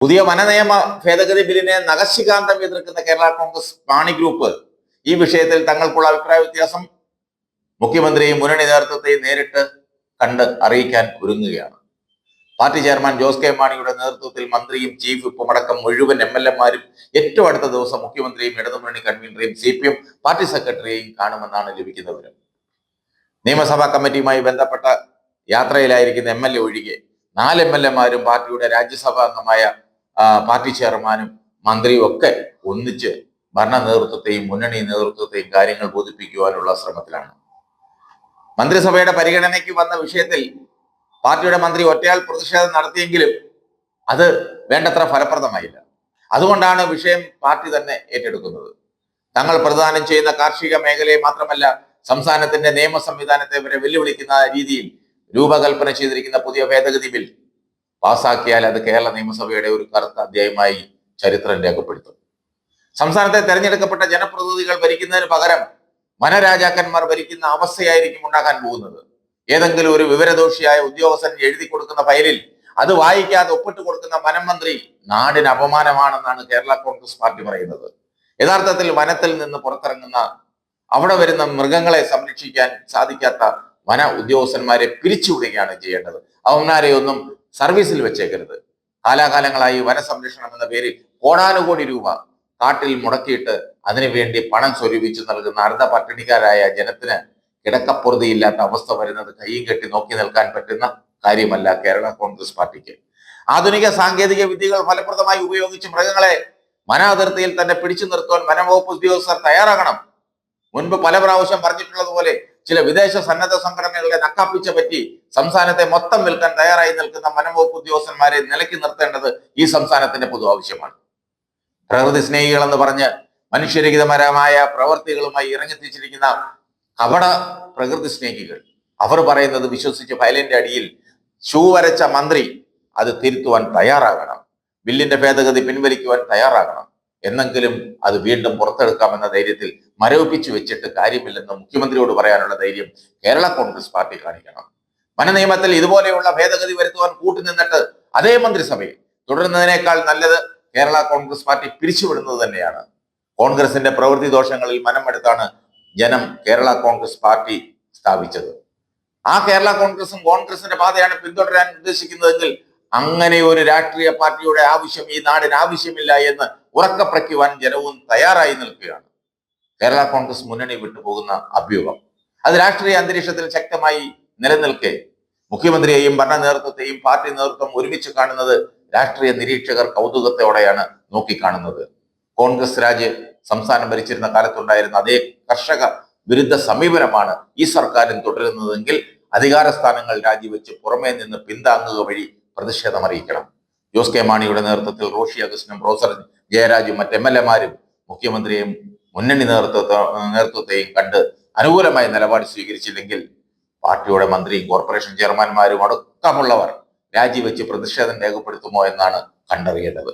പുതിയ വനനിയമ ഭേദഗതി ബില്ലിനെ നഖശികാന്തം എതിർക്കുന്ന കേരള കോൺഗ്രസ് മാണി ഗ്രൂപ്പ് ഈ വിഷയത്തിൽ തങ്ങൾക്കുള്ള അഭിപ്രായ വ്യത്യാസം മുഖ്യമന്ത്രിയും മുന്നണി നേതൃത്വത്തെയും നേരിട്ട് കണ്ട് അറിയിക്കാൻ ഒരുങ്ങുകയാണ്. പാർട്ടി ചെയർമാൻ ജോസ് കെ മാണിയുടെ നേതൃത്വത്തിൽ മന്ത്രിയും ചീഫ് വിപ്പുമടക്കം മുഴുവൻ MLA-മാരും ഏറ്റവും അടുത്ത ദിവസം മുഖ്യമന്ത്രിയും ഇടതുമുന്നണി കൺവീനറെയും CPM പാർട്ടി സെക്രട്ടറിയെയും കാണുമെന്നാണ് ലഭിക്കുന്ന വിവരം. നിയമസഭാ കമ്മിറ്റിയുമായി ബന്ധപ്പെട്ട യാത്രയിലായിരിക്കുന്ന MLA ഒഴികെ 4 MLA-മാരും പാർട്ടിയുടെ രാജ്യസഭാ അംഗമായ പാർട്ടി ചെയർമാനും മന്ത്രിയും ഒക്കെ ഒന്നിച്ച് ഭരണ നേതൃത്വത്തെയും മുന്നണി നേതൃത്വത്തെയും കാര്യങ്ങൾ ബോധിപ്പിക്കുവാനുള്ള ശ്രമത്തിലാണ്. മന്ത്രിസഭയുടെ പരിഗണനയ്ക്ക് വന്ന വിഷയത്തിൽ പാർട്ടിയുടെ മന്ത്രി ഒറ്റയാൾ പ്രതിഷേധം നടത്തിയെങ്കിലും അത് വേണ്ടത്ര ഫലപ്രദമായില്ല. അതുകൊണ്ടാണ് വിഷയം പാർട്ടി തന്നെ ഏറ്റെടുക്കുന്നത്. തങ്ങൾ പ്രദാനം ചെയ്യുന്ന കാർഷിക മേഖലയെ മാത്രമല്ല സംസ്ഥാനത്തിന്റെ നിയമ സംവിധാനത്തെ വരെ വെല്ലുവിളിക്കുന്ന രീതിയിൽ രൂപകൽപ്പന ചെയ്തിരിക്കുന്ന പുതിയ ഭേദഗതി ബിൽ പാസാക്കിയാൽ അത് കേരള നിയമസഭയുടെ ഒരു കറുത്ത അധ്യായമായി ചരിത്രം രേഖപ്പെടുത്തും. സംസ്ഥാനത്തെ തെരഞ്ഞെടുക്കപ്പെട്ട ജനപ്രതിനിധികൾ ഭരിക്കുന്നതിന് പകരം വനരാജാക്കന്മാർ ഭരിക്കുന്ന അവസ്ഥയായിരിക്കും ഉണ്ടാകാൻ പോകുന്നത്. ഏതെങ്കിലും ഒരു വിവരദോഷിയായ ഉദ്യോഗസ്ഥൻ എഴുതി കൊടുക്കുന്ന ഫയലിൽ അത് വായിക്കാതെ ഒപ്പിട്ട് കൊടുക്കുന്ന വനം മന്ത്രി നാടിന് അപമാനമാണെന്നാണ് കേരള കോൺഗ്രസ് പാർട്ടി പറയുന്നത്. യഥാർത്ഥത്തിൽ വനത്തിൽ നിന്ന് പുറത്തിറങ്ങുന്ന അവിടെ വരുന്ന മൃഗങ്ങളെ സംരക്ഷിക്കാൻ സാധിക്കാത്ത വന ഉദ്യോഗസ്ഥന്മാരെ പിരിച്ചുവിടുകയാണ് ചെയ്യേണ്ടത്. അവന്മാരെയൊന്നും സർവീസിൽ വെച്ചേക്കരുത്. കാലാകാലങ്ങളായി വനസംരക്ഷണം എന്ന പേരിൽ കോടാനുകോടി രൂപ കാട്ടിൽ മുടക്കിയിട്ട് അതിനുവേണ്ടി പണം സ്വരൂപിച്ചു നൽകുന്ന അർദ്ധ പട്ടിണിക്കാരായ ജനത്തിന് കിടക്കപ്പുറതിയില്ലാത്ത അവസ്ഥ വരുന്നത് കയ്യും കെട്ടി നോക്കി നിൽക്കാൻ പറ്റുന്ന കാര്യമല്ല കേരള കോൺഗ്രസ് പാർട്ടിക്ക്. ആധുനിക സാങ്കേതിക വിദ്യകൾ ഫലപ്രദമായി ഉപയോഗിച്ച് മൃഗങ്ങളെ വന അതിർത്തിയിൽ തന്നെ പിടിച്ചു നിർത്തുവാൻ വനംവകുപ്പ് ഉദ്യോഗസ്ഥർ തയ്യാറാകണം. മുൻപ് പല പ്രാവശ്യം പറഞ്ഞിട്ടുള്ളതുപോലെ ചില വിദേശ സന്നദ്ധ സംഘടനകളുടെ നക്കാപ്പിച്ച പറ്റി സംസ്ഥാനത്തെ മൊത്തം വിൽക്കാൻ തയ്യാറായി നിൽക്കുന്ന വനംവകുപ്പ് ഉദ്യോഗസ്ഥന്മാരെ നിലയ്ക്ക് നിർത്തേണ്ടത് ഈ സംസ്ഥാനത്തിന്റെ പൊതു ആവശ്യമാണ്. പ്രകൃതി സ്നേഹികൾ എന്ന് പറഞ്ഞ് മനുഷ്യരഹിതപരമായ പ്രവർത്തികളുമായി ഇറങ്ങിത്തിരിച്ചിരിക്കുന്ന കപട പ്രകൃതി സ്നേഹികൾ അവർ പറയുന്നത് വിശ്വസിച്ച് ഫയലിന്റെ അടിയിൽ ഷൂ വരച്ച മന്ത്രി അത് തിരുത്തുവാൻ തയ്യാറാകണം. ബില്ലിന്റെ ഭേദഗതി പിൻവലിക്കുവാൻ തയ്യാറാകണം. എന്നെങ്കിലും അത് വീണ്ടും പുറത്തെടുക്കാമെന്ന ധൈര്യത്തിൽ മരവിപ്പിച്ചു വെച്ചിട്ട് കാര്യമില്ലെന്ന് മുഖ്യമന്ത്രിയോട് പറയാനുള്ള ധൈര്യം കേരള കോൺഗ്രസ് പാർട്ടി കാണിക്കണം. വനനിയമത്തിൽ ഇതുപോലെയുള്ള ഭേദഗതി വരുത്തുവാൻ കൂട്ടുനിന്നിട്ട് അതേ മന്ത്രിസഭയിൽ തുടരുന്നതിനേക്കാൾ നല്ലത് കേരള കോൺഗ്രസ് പാർട്ടി പിരിച്ചുവിടുന്നത് തന്നെയാണ്. കോൺഗ്രസിന്റെ പ്രവൃത്തി ദോഷങ്ങളിൽ മനമെടുത്താണ് ജനം കേരള കോൺഗ്രസ് പാർട്ടി സ്ഥാപിച്ചത്. ആ കേരള കോൺഗ്രസും കോൺഗ്രസിന്റെ പാതയാണ് പിന്തുടരാൻ ഉദ്ദേശിക്കുന്നതെങ്കിൽ അങ്ങനെ ഒരു രാഷ്ട്രീയ പാർട്ടിയുടെ ആവശ്യം ഈ നാടിന് ആവശ്യമില്ല എന്ന് ഉറക്കപ്രയ്ക്കുവാൻ ജനവും തയ്യാറായി നിൽക്കുകയാണ്. കേരള കോൺഗ്രസ് മുന്നണി വിട്ടുപോകുന്ന അഭ്യൂഹം അത് രാഷ്ട്രീയ അന്തരീക്ഷത്തിൽ ശക്തമായി നിലനിൽക്കെ മുഖ്യമന്ത്രിയെയും ഭരണ നേതൃത്വത്തെയും പാർട്ടി നേതൃത്വം ഒരുമിച്ച് കാണുന്നത് രാഷ്ട്രീയ നിരീക്ഷകർ കൗതുകത്തോടെയാണ് നോക്കിക്കാണുന്നത്. കോൺഗ്രസ് രാജ് സംസ്ഥാനം ഭരിച്ചിരുന്ന കാലത്തുണ്ടായിരുന്ന അതേ കർഷക വിരുദ്ധ സമീപനമാണ് ഈ സർക്കാരും തുടരുന്നതെങ്കിൽ അധികാര സ്ഥാനങ്ങൾ രാജിവെച്ച് പുറമേ നിന്ന് പിന്താങ്ങുക വഴി പ്രതിഷേധം അറിയിക്കണം. ജോസ് കെ മാണിയുടെ നേതൃത്വത്തിൽ റോഷി അഗസ്റ്റിനും പ്രൊഫസർ ജയരാജും മറ്റ് MLA-മാരും മുഖ്യമന്ത്രിയെയും മുന്നണി നേതൃത്വത്തെയും കണ്ട് അനുകൂലമായ നിലപാട് സ്വീകരിച്ചില്ലെങ്കിൽ പാർട്ടിയുടെ മന്ത്രിയും കോർപ്പറേഷൻ ചെയർമാൻമാരും അടക്കമുള്ളവർ രാജിവെച്ച് പ്രതിഷേധം രേഖപ്പെടുത്തുമോ എന്നാണ് കണ്ടറിയേണ്ടത്.